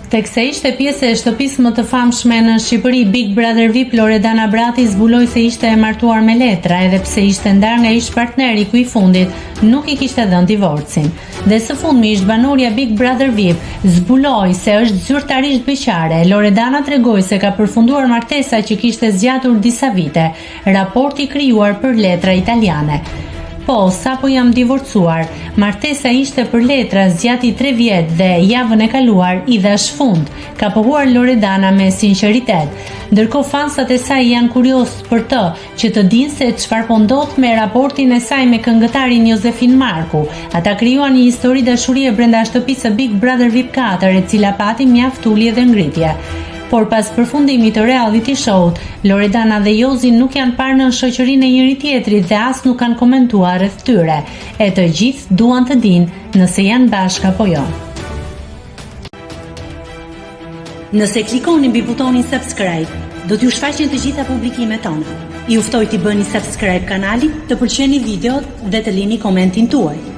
Tekse ishte pjesë e shtëpisë më të famshme në Shqipëri, Big Brother VIP, Loredana Brati zbuloi se ishte e martuar me letra, edhe pse ishte ndarë nga ish partneri ku i fundit nuk i kishte dhënë divorcin. Dhe së fundmi ish-banorja Big Brother VIP zbuloi se është zyrtarisht beqare. Loredana tregoi se ka përfunduar martesa që kishte zgjatur disa vite, raporti krijuar për letra italiane. Po, sapo jam divorcuar. Martesa ishte për letra, zgjati 3 vjet dhe javën e kaluar i dhash fund, ka pohuar Loredana me sinqeritet. Ndërkohë fansat e saj janë kurioz për të që të dinë se çfarë po ndodh me raportin e saj me këngëtarin Josefin Marku. Ata krijuan një histori dashurie brenda shtëpisë së Big Brother VIP 4, e cila pati mjaft ulje dhe ngritje. Por pas përfundimit të reality show-t, Loredana dhe Jozi nuk janë parë në shoqërinë e njëri tjetrit dhe as nuk kanë komentuar rreth tyre. E të gjithë duan të dinë nëse janë bashkë apo jo. Nëse klikoni mbi butonin subscribe, do t'ju shfaqen të gjitha publikimet tona. Ju ftoj t'i bëni subscribe kanalit, të pëlqeni videot dhe të lini komentin tuaj.